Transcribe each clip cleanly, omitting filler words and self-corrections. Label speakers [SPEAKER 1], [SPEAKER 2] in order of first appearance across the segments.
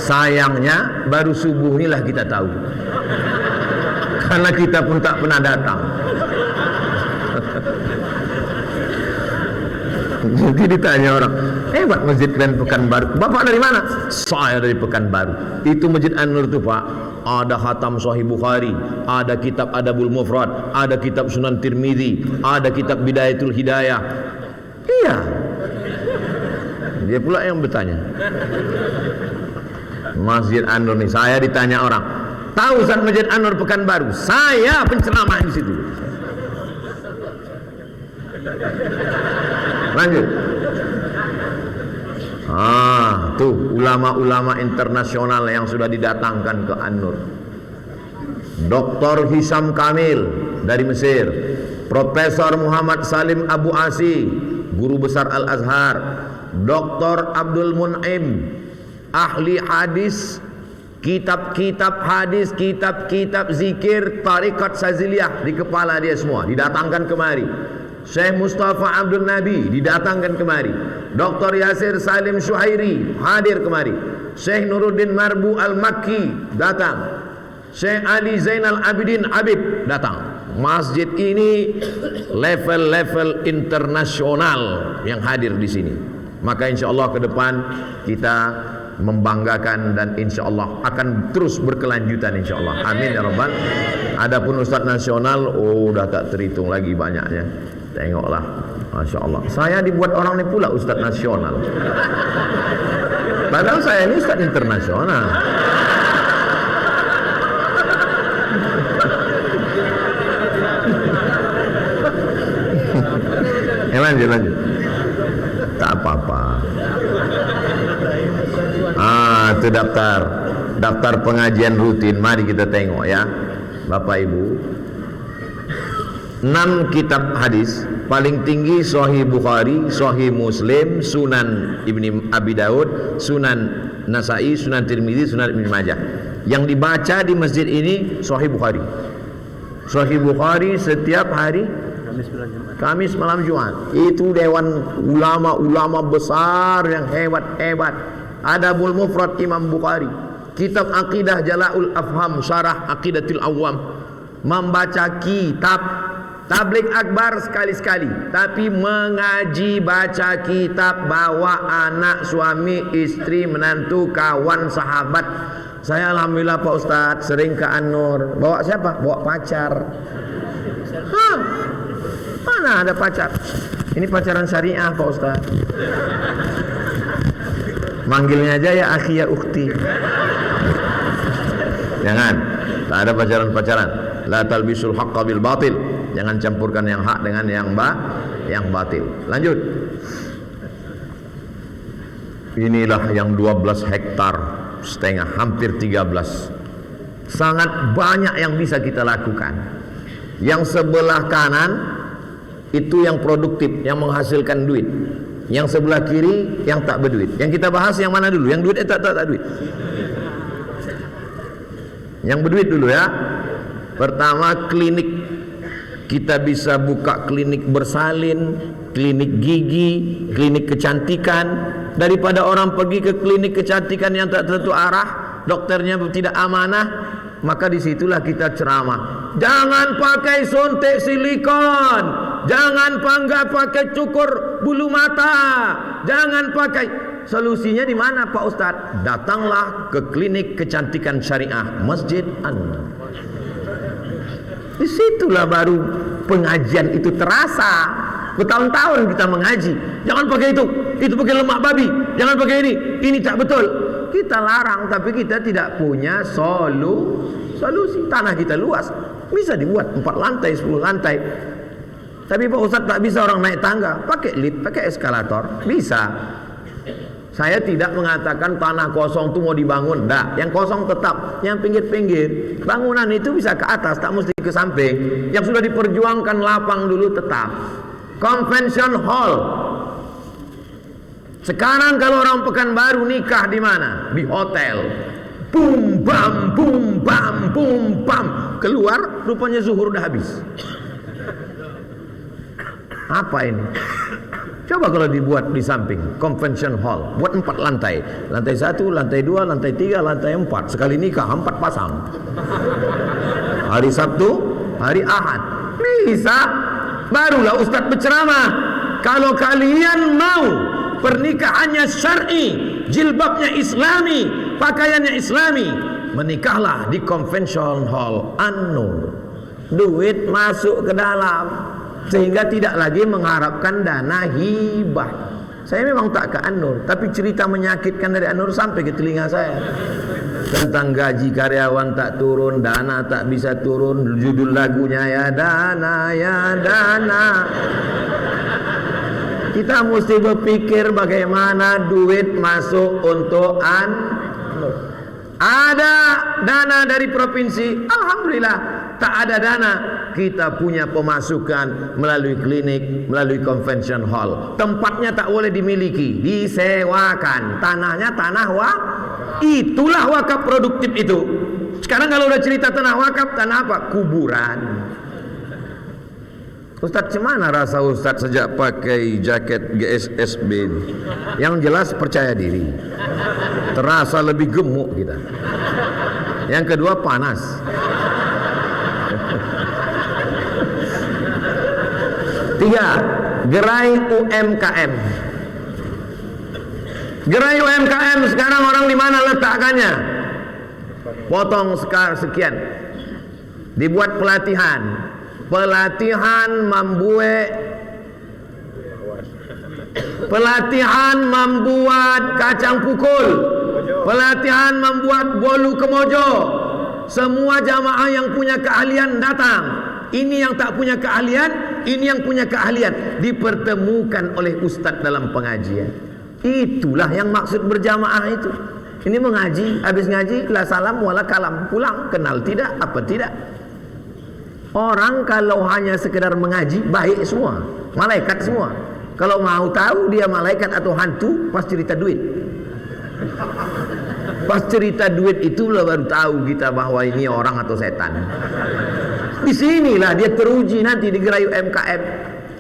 [SPEAKER 1] Sayangnya baru subuh inilah kita tahu. Karena kita pun tak pernah datang. Nanti ditanya orang, hebat Masjid Pekanbaru. Bapak dari mana? Saya dari Pekanbaru. Itu Masjid An-Nur itu Pak, ada khatam Sahih Bukhari, ada kitab Adabul Mufrad, ada kitab Sunan Tirmidzi, ada kitab Bidayatul Hidayah. Iya. Dia pula yang bertanya. Masjid An-Nur nih, saya ditanya orang, tahu Ustaz Masjid An-Nur Pekanbaru? Saya penceramah di situ. Lanjut. Tuh ulama-ulama internasional yang sudah didatangkan ke An-Nur. Dr. Hisam Kamil dari Mesir, Profesor Muhammad Salim Abu Asi, guru besar Al-Azhar, Dr. Abdul Mun'im, ahli hadis, kitab-kitab hadis, kitab-kitab zikir, tarikat Saziliyah di kepala dia semua, didatangkan kemari. Syekh Mustafa Abdul Nabi didatangkan kemari. Dr. Yasir Salim Syuhairi hadir kemari. Syekh Nuruddin Marbu Al-Makki datang. Syekh Ali Zainal Abidin Habib datang. Masjid ini level-level internasional yang hadir di sini. Maka insya Allah ke depan kita membanggakan dan insya Allah akan terus berkelanjutan insya Allah. Amin ya Rabbal. Adapun Ustadz nasional, udah tak terhitung lagi banyaknya. Tengoklah, Masya Allah. Saya dibuat orang ini pula Ustadz nasional. Padahal saya ini Ustadz internasional. Lanjut. Tak apa-apa. Itu daftar pengajian rutin. Mari kita tengok ya Bapak Ibu. 6 kitab hadis paling tinggi: Sahih Bukhari, Sahih Muslim, Sunan Ibni Abi Daud, Sunan Nasai, Sunan Tirmidzi, Sunan Ibnu Majah. Yang dibaca di masjid ini Sahih Bukhari. Sahih Bukhari setiap hari Kamis malam Jumat. Itu dewan ulama-ulama besar yang hebat-hebat. Adabul Mufrad Imam Bukhari, kitab Aqidah Jala'ul Afham, Syarah Aqidatul Awam. Membaca kitab Tabligh Akbar sekali-sekali, tapi mengaji, baca kitab, bawa anak, suami, istri, menantu, kawan, sahabat. Saya alhamdulillah Pak Ustadz sering ke An-Nur. Bawa siapa? Bawa pacar. Mana ada pacar? Ini pacaran syariah Pak Ustadz. Manggilnya aja ya akhi ya ukhti. Jangan, tak ada pacaran-pacaran. La talbisul haqqa bil batil. Jangan campurkan yang hak dengan yang batil. Lanjut. Inilah yang 12 hektar setengah, hampir 13. Sangat banyak yang bisa kita lakukan. Yang sebelah kanan itu yang produktif, yang menghasilkan duit. Yang sebelah kiri yang tak berduit. Yang kita bahas yang mana dulu? Yang duit tak duit. Yang berduit dulu ya. Pertama, klinik. Kita bisa buka klinik bersalin, klinik gigi, klinik kecantikan. Daripada orang pergi ke klinik kecantikan yang tak tentu arah, dokternya tidak amanah, maka disitulah kita ceramah. Jangan pakai suntik silikon, jangan pakai cukur bulu mata, jangan pakai. Solusinya di mana Pak Ustadz? Datanglah ke klinik kecantikan syariah Masjid An-Nur. Disitulah baru pengajian itu terasa. Bertahun-tahun kita mengaji. Jangan pakai itu pakai lemak babi. Jangan pakai ini tak betul. Kita larang, tapi kita tidak punya solusi. Tanah kita luas, bisa dibuat 4 lantai, 10 lantai. Tapi Pak Ustadz tak bisa orang naik tangga. Pakai lift, pakai eskalator, bisa. Saya tidak mengatakan tanah kosong itu mau dibangun. Enggak, yang kosong tetap, yang pinggir-pinggir. Bangunan itu bisa ke atas, tak mesti ke samping. Yang sudah diperjuangkan lapang dulu tetap. Convention hall. Sekarang kalau orang Pekanbaru nikah di mana? Di hotel. Bum bam, bum bam, bum bam. Keluar, rupanya zuhur udah habis. Apa ini? Coba kalau dibuat di samping convention hall, buat 4 lantai, lantai 1, lantai 2, lantai 3, lantai 4, sekali nikah 4 pasang. Hari Sabtu, hari Ahad, bisa. Barulah Ustadz berceramah. Kalau kalian mau pernikahannya syar'i, jilbabnya islami, pakaiannya islami, menikahlah di convention hall An-Nur. Duit masuk ke dalam, sehingga tidak lagi mengharapkan dana hibah. Saya memang tak ke An-Nur, tapi cerita menyakitkan dari An-Nur sampai ke telinga saya. Tentang gaji karyawan tak turun, dana tak bisa turun, judul lagunya ya dana, ya dana. Kita mesti berpikir bagaimana duit masuk untuk An-Nur. Ada dana dari provinsi, alhamdulillah. Tak ada dana, kita punya pemasukan melalui klinik, melalui convention hall. Tempatnya tak boleh dimiliki, disewakan. Tanahnya tanah itulah wakaf produktif itu. Sekarang kalau udah cerita tanah wakaf, tanah apa? Kuburan. Ustadz, cemana rasa Ustadz sejak pakai jaket GSSB ini? Yang jelas percaya diri, terasa lebih gemuk kita. Yang kedua panas. Tiga, gerai UMKM. Gerai UMKM sekarang orang di mana letakkannya? Potong sekian. Dibuat pelatihan. Pelatihan membuat kacang pukul. Pelatihan membuat bolu kemojo. Semua jamaah yang punya keahlian datang. Ini yang tak punya keahlian, ini yang punya keahlian, dipertemukan oleh ustadz dalam pengajian. Itulah yang maksud berjamaah itu. Ini mengaji, habis ngaji la salam wala kalam, pulang, kenal tidak, apa tidak. Orang kalau hanya sekedar mengaji, baik semua, malaikat semua. Kalau mau tahu dia malaikat atau hantu, pas cerita duit. Pas cerita duit itu baru tahu kita bahwa ini orang atau setan. Di sinilah dia teruji nanti di gerai UMKM.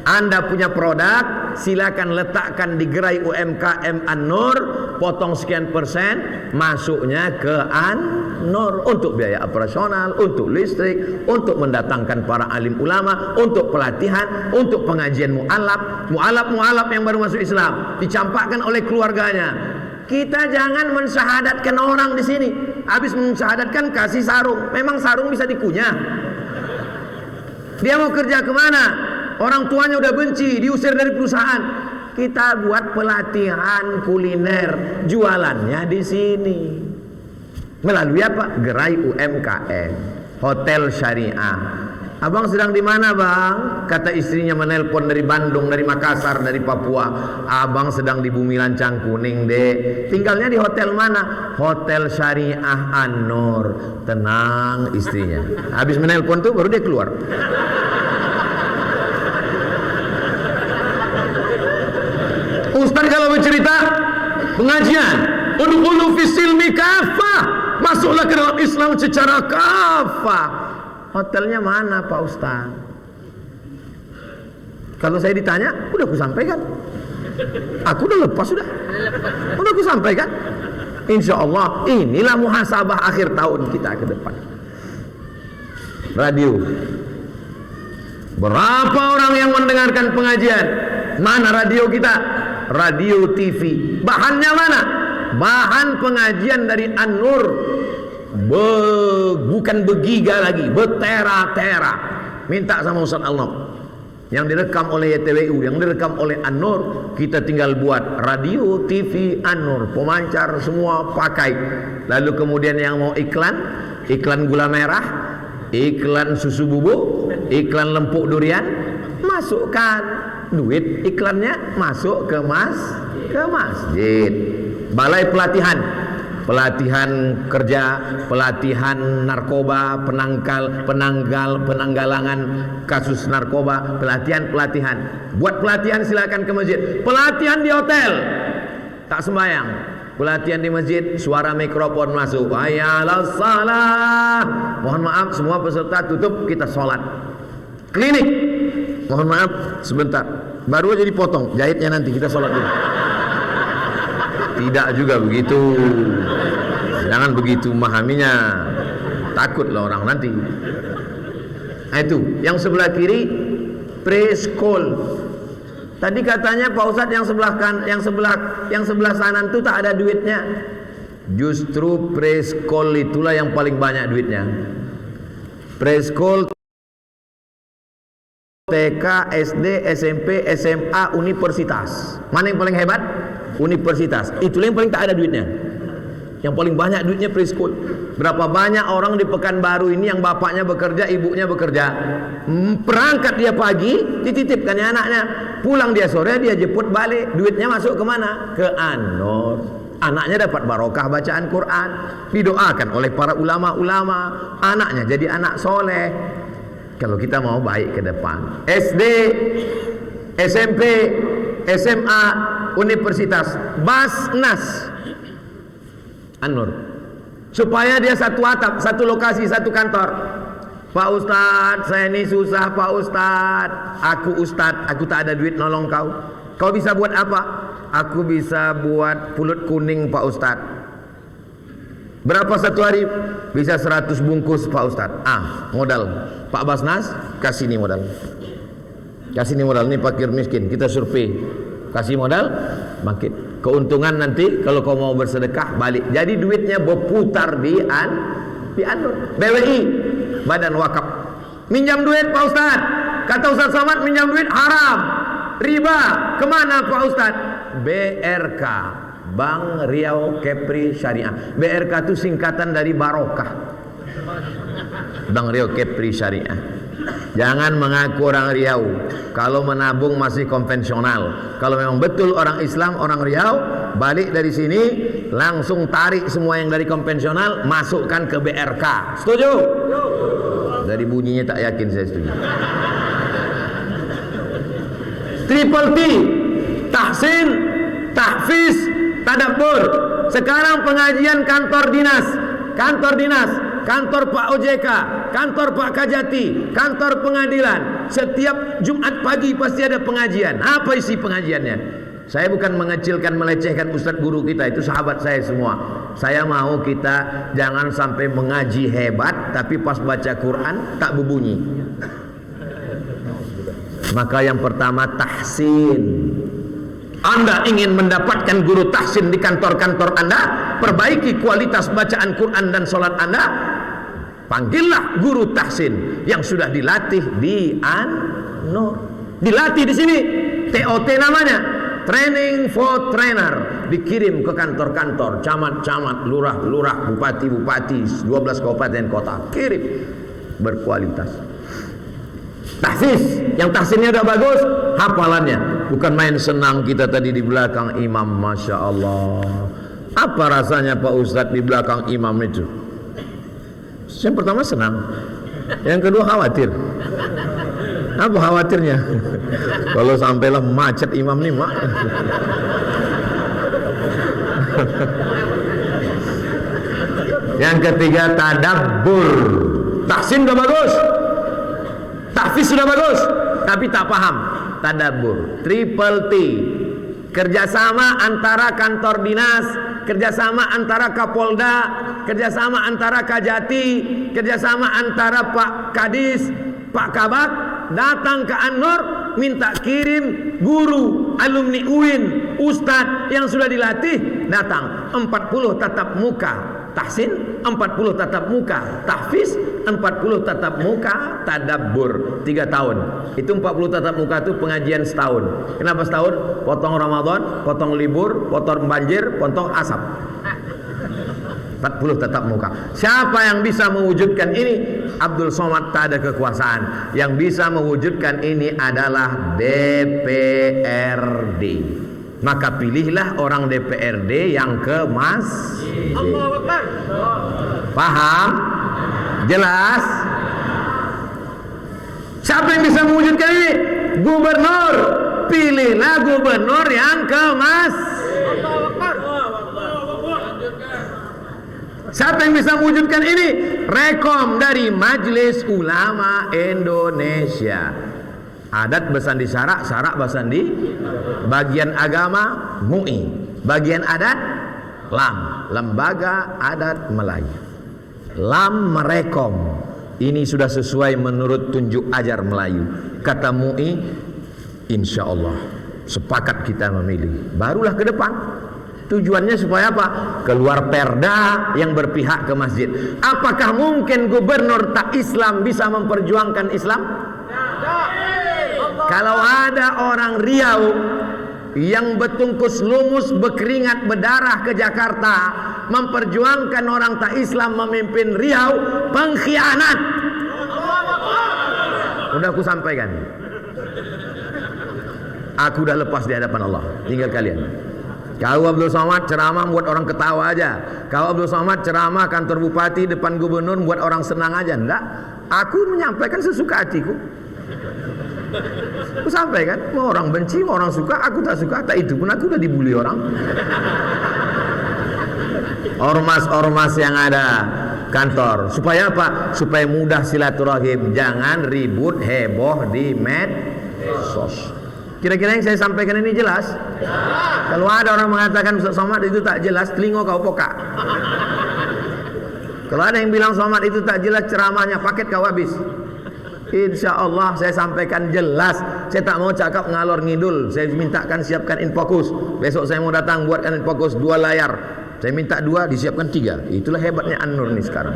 [SPEAKER 1] Anda punya produk, silakan letakkan di gerai UMKM An-Nur, potong sekian persen, masuknya ke An-Nur untuk biaya operasional, untuk listrik, untuk mendatangkan para alim ulama, untuk pelatihan, untuk pengajian mu'alaf yang baru masuk Islam, dicampakkan oleh keluarganya. Kita jangan mensyahadatkan orang di sini. Habis mensyahadatkan kasih sarung. Memang sarung bisa dikunyah. Dia mau kerja kemana? Orang tuanya udah benci, diusir dari perusahaan. Kita buat pelatihan kuliner, jualannya di sini. Melalui apa? Gerai UMKM, hotel syariah. Abang sedang di mana, Bang? Kata istrinya menelpon dari Bandung, dari Makassar, dari Papua. Abang sedang di Bumi Lancang Kuning, Dek. Tinggalnya di hotel mana? Hotel Syariah An-Nur. Tenang istrinya. Habis menelpon tuh baru dia keluar. Ustaz kalau bercerita pengajian, udkhulu fisilmi kafah, masuklah ke dalam Islam secara kafah. Hotelnya mana Pak Ustaz? Kalau saya ditanya, udah aku sampaikan. Aku udah lepas sudah. Udah aku sampaikan. Insya Allah inilah muhasabah akhir tahun kita ke depan. Radio. Berapa orang yang mendengarkan pengajian? Mana radio kita? Radio TV. Bahannya mana? Bahan pengajian dari An-Nur. Bukan begiga lagi, bertera-tera. Minta sama Ustaz Al-Nob. Yang direkam oleh YTWU, yang direkam oleh An-Nur, kita tinggal buat radio, TV, An-Nur, pemancar semua pakai. Lalu kemudian yang mau iklan gula merah, iklan susu bubuk, iklan lempuk durian, masukkan duit iklannya masuk ke masjid. Balai pelatihan kerja, pelatihan narkoba, penanggalangan kasus narkoba, pelatihan. Buat pelatihan silakan ke masjid. Pelatihan di hotel tak sembahyang. Pelatihan di masjid, suara mikrofon masuk. Hayyalas salah. Mohon maaf semua peserta tutup, kita sholat. Klinik. Mohon maaf sebentar. baru aja dipotong, jahitnya nanti kita sholat dulu. Tidak juga begitu, jangan begitu memahaminya, takutlah orang nanti. Nah, itu yang sebelah kiri preschool. Tadi katanya Pak Ustadz yang sebelah sana itu tak ada duitnya. Justru preschool itulah yang paling banyak duitnya. Preschool, TK, SD, SMP, SMA, universitas. Mana yang paling hebat? Universitas. Itulah yang paling tak ada duitnya. Yang paling banyak duitnya preschool. Berapa banyak orang di Pekanbaru ini yang bapaknya bekerja, ibunya bekerja. Perangkat dia pagi, dititipkannya anaknya. Pulang dia sore, dia jemput balik. Duitnya masuk ke mana? Ke An-Nur. Anaknya dapat barokah bacaan Quran, didoakan oleh para ulama-ulama, anaknya jadi anak soleh. Kalau kita mau baik ke depan, SD, SMP, SMA, universitas, Basnas, An-Nur, supaya dia satu atap, satu lokasi, satu kantor. Pak Ustadz, saya ini susah Pak Ustadz. Aku tak ada duit nolong kau. Kau bisa buat apa? Aku bisa buat pulut kuning Pak Ustadz. Berapa satu hari? Bisa 100 bungkus Pak Ustadz. Modal Pak Basnas, kasih nih modal. Kasih nih modal, ini fakir miskin. Kita survei, kasih modal, makin keuntungan nanti kalau kau mau bersedekah balik. Jadi duitnya berputar di An-Nur. BWI, Badan Wakaf, minjam duit Pak Ustadz. Kata Ustadz Somad, minjam duit haram, riba. Kemana Pak Ustadz? BRK, Bank Riau Kepri Syariah. BRK itu singkatan dari barokah. Bank Riau Kepri Syariah. Jangan mengaku orang Riau. Kalau menabung masih konvensional. Kalau memang betul orang Islam, orang Riau, balik dari sini langsung tarik semua yang dari konvensional, masukkan ke BRK. Setuju? Dari bunyinya tak yakin saya setuju. Triple T, tahsin, tahfiz, tadabbur. Sekarang pengajian kantor dinas, kantor Pak OJK, kantor Pak Kajati, kantor pengadilan. Setiap Jumat pagi pasti ada pengajian. Apa isi pengajiannya? Saya bukan mengecilkan, melecehkan ustadz guru kita, itu sahabat saya semua. Saya mau kita jangan sampai mengaji hebat, tapi pas baca Quran tak berbunyi. Maka yang pertama tahsin. Anda ingin mendapatkan guru tahsin di kantor-kantor Anda, perbaiki kualitas bacaan Quran dan sholat Anda, panggillah guru tahsin yang sudah dilatih di An-Nur. Dilatih di sini, TOT namanya, Training for Trainer. Dikirim ke kantor-kantor, camat-camat, lurah-lurah, bupati-bupati, 12 kabupaten kota, kirim, berkualitas. Tahfiz, yang tahsinnya udah bagus, hafalannya bukan main senang kita tadi di belakang imam. Masya Allah, apa rasanya Pak Ustadz di belakang imam itu? Yang pertama senang, yang kedua khawatir. Apa khawatirnya? Kalau sampailah macet imam nih mak. Yang ketiga tadabbur. Tahsin udah bagus, tahfiz sudah bagus, tapi tak paham tadabbur. Triple T, kerjasama antara kantor dinas, kerjasama antara Kapolda, kerjasama antara Kajati, kerjasama antara Pak Kadis, Pak Kabak, datang ke An-Nur, minta kirim guru, alumni UIN, ustadz yang sudah dilatih, datang. 40 tatap muka tahsin, 40 tatap muka tahfiz, 40 tatap muka tadabbur. 3 tahun. Itu 40 tatap muka itu pengajian setahun. Kenapa setahun? Potong Ramadan, potong libur, potong banjir, potong asap. 40 tatap muka. Siapa yang bisa mewujudkan ini? Abdul Somad tak ada kekuasaan. Yang bisa mewujudkan ini adalah DPRD. Maka pilihlah orang DPRD yang ke masjid. Paham? Jelas? Siapa yang bisa mewujudkan ini? Gubernur. Pilihlah gubernur yang ke masjid. Siapa yang bisa mewujudkan ini? Rekom dari Majelis Ulama Indonesia. Adat besan di syarak, syarak besan di bagian agama MUI, bagian adat LAM, Lembaga Adat Melayu. LAM merekom. Ini sudah sesuai menurut tunjuk ajar Melayu. Kata MUI, insya Allah sepakat kita memilih. Barulah ke depan. Tujuannya supaya apa? Keluar perda yang berpihak ke masjid. Apakah mungkin gubernur tak Islam bisa memperjuangkan Islam? Kalau ada orang Riau yang bertungkus lumus, berkeringat, berdarah ke Jakarta memperjuangkan orang tak Islam memimpin Riau, pengkhianat. Udah aku sampaikan. Aku udah lepas di hadapan Allah. Tinggal kalian. Kau Abdul Somad ceramah buat orang ketawa aja. Kau Abdul Somad ceramah kantor bupati depan gubernur buat orang senang aja. Enggak. Aku menyampaikan sesuka hatiku. Aku sampaikan, mau orang benci, mau orang suka, aku tak suka, tak itu pun aku udah dibully orang. Ormas-ormas yang ada kantor, supaya apa? Supaya mudah silaturahim, jangan ribut heboh di medsos. Kira-kira yang saya sampaikan ini jelas? Kalau ada orang mengatakan Ustaz Somad itu tak jelas, telinga kau pokak. Kalau ada yang bilang Somad itu tak jelas ceramahnya, paket kau habis. Insya Allah saya sampaikan jelas. Saya tak mau cakap ngalor ngidul. Saya mintakan siapkan infokus. Besok saya mau datang buatkan infokus 2 layar. Saya minta 2 disiapkan 3. Itulah hebatnya An-Nur nih sekarang.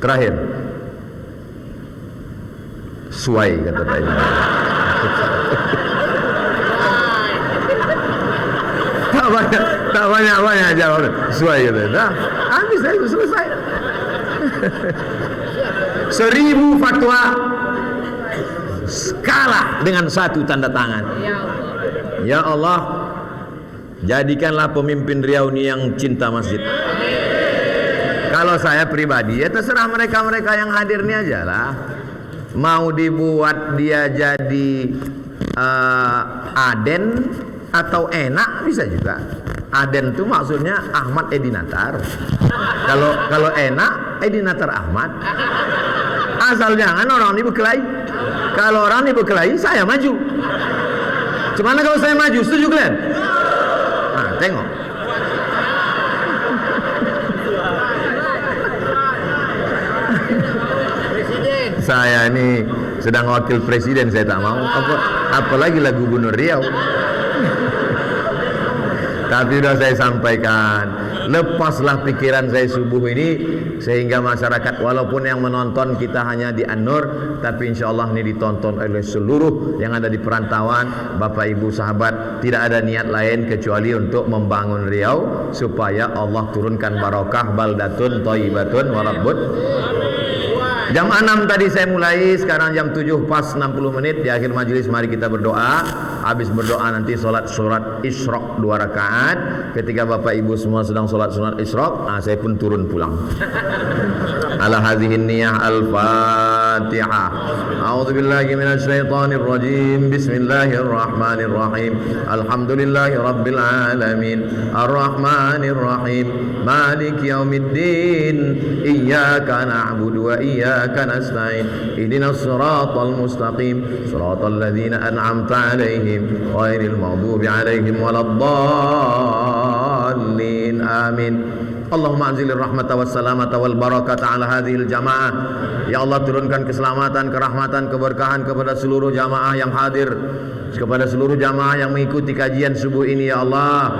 [SPEAKER 1] Terakhir, suai kata tadi. Tak banyak jawab. Suai kata. Nah, habis saya selesai. 1000 fatwa kalah dengan 1 tanda tangan. Ya Allah, jadikanlah pemimpin Riau ini yang cinta masjid. Kalau saya pribadi, ya terserah mereka-mereka yang hadir ini aja lah. Mau dibuat dia jadi Aden atau enak bisa juga. Aden itu maksudnya Ahmad Edi Natar. Kalau enak Edi Natar Ahmad. Asal jangan orang ini berkelahi. Kalau orang ini berkelahi, saya maju. Gimana kalau saya maju? Setuju kalian? Nah, tengok. Saya ini sedang wakil presiden, saya tak mau. Apalagi lah gubernur Riau. Tapi sudah saya sampaikan, lepaslah pikiran saya subuh ini, sehingga masyarakat walaupun yang menonton kita hanya di An-Nur, tapi insya Allah ini ditonton oleh seluruh yang ada di perantauan. Bapak ibu sahabat, tidak ada niat lain kecuali untuk membangun Riau supaya Allah turunkan barokah, baldatun thayyibatun wa rabbut. Jam 6 tadi saya mulai, sekarang jam 7 pas 60 menit di akhir majelis. Mari kita berdoa. Habis berdoa nanti solat surat Isyraq 2 rakaat. Ketika bapak ibu semua sedang solat surat Isyraq, saya pun turun pulang. Ala hadhihi niyah al-Fatihah. A'udzubillahi minasyaitonir rajim. Bismillahirrahmanirrahim. Alhamdulillahi rabbil alamin. Arrahmanir rahim. Maliki yaumiddin. Iyyaka na'budu wa iyyaka nasta'in. Ihdinas siratal mustaqim. Siratal ladzina an'amta 'alaihim ghairil maghdubi 'alaihim waladdallin. Amin. Allahumma anzilir rahmata was salamata wal barakata ala hadhil jamaah. Ya Allah, turunkan keselamatan, kerahmatan, keberkahan kepada seluruh jamaah yang hadir, kepada seluruh jamaah yang mengikuti kajian subuh ini ya Allah.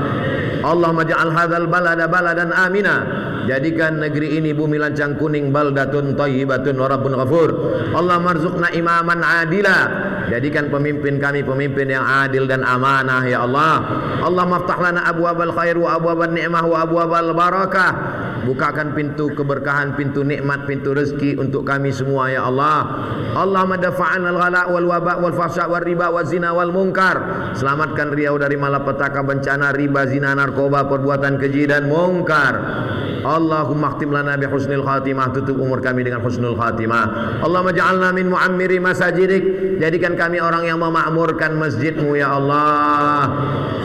[SPEAKER 1] Allahumma ja'al hadzal balada baladan amina. Jadikan negeri ini bumi lancang kuning, baldatun thayyibatun wa rabbun ghafur. Allah marzuqna imaman adila. Jadikan pemimpin kami pemimpin yang adil dan amanah ya Allah. Allah maftah lana abwabal khair wa abwabal ni'mah wa abwabal barakah. Bukakan pintu keberkahan, pintu nikmat, pintu rezeki untuk kami semua ya Allah. Allahumma dafa'an al-ghala wal waba wal fahsya wal riba wal zina wal munkar. Selamatkan Riau dari malapetaka, bencana, riba, zina, narkoba, perbuatan keji dan munkar. Allahumma khtim lana bi husnil khatimah. Tutup umur kami dengan husnul khatimah. Allahumma ja'alna min mu'ammiri masajidik. Jadikan kami orang yang memakmurkan masjidmu ya Allah.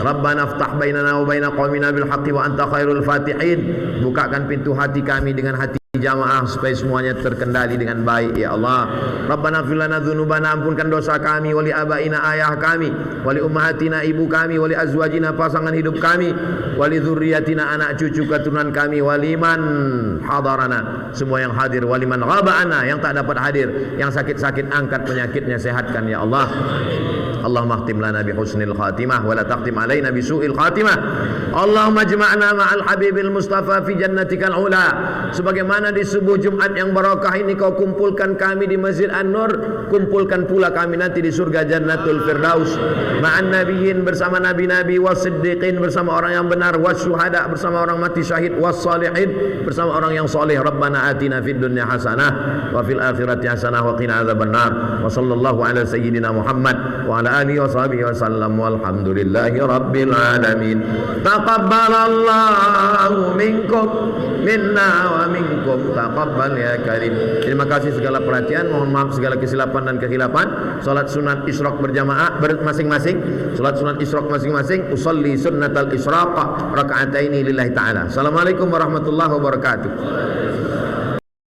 [SPEAKER 1] Rabbana aftah bainana wa baina qaumina bil haqqi wa anta khairul fatihin. Bukakan pintu hati kami dengan hati berjamaah supaya semuanya terkendali dengan baik ya Allah. Rabbana ighfir lana dzunubana, ampunkan dosa kami, wali abaina ayah kami, wali ummahatina ibu kami, wali azwajina pasangan hidup kami, wali dzurriyyatina anak cucu keturunan kami, waliman hadarana semua yang hadir, waliman ghaba'ana yang tak dapat hadir, yang sakit-sakit angkat penyakitnya, sehatkan ya Allah. Allahumma khtim lana bi husnil khatimah wa la taqtim alaina bi su'il khatimah. Allahumma jama'na ma'al habibil mustafa fi jannatikal ula. Sebagaimana di subuh Jumat yang barakah ini kau kumpulkan kami di Masjid An-Nur, kumpulkan pula kami nanti di surga Jannatul Firdaus ma'an nabiyyin, bersama nabi-nabi, was-siddiqin, bersama orang yang benar, was-syuhada, bersama orang mati syahid, was-salihin, bersama orang yang soleh. Rabbana atina fid dunya hasanah wa fil akhirati hasanah wa qina adzabannar. Wa sallallahu ala sayyidina Muhammad wa ala alihi wa sahbihi wasallam, walhamdulillahi rabbil alamin. Taqabbalallahu minkum minna wa minkum taqabbal ya karim. Terima kasih segala perhatian, mohon maaf segala kesilapan dan kehilapan. Salat sunat isyraq berjamaah masing-masing, salat sunat isyraq masing-masing. Usolli sunnatal isyraq raka'ataini lillahi ta'ala. Assalamualaikum warahmatullahi wabarakatuh.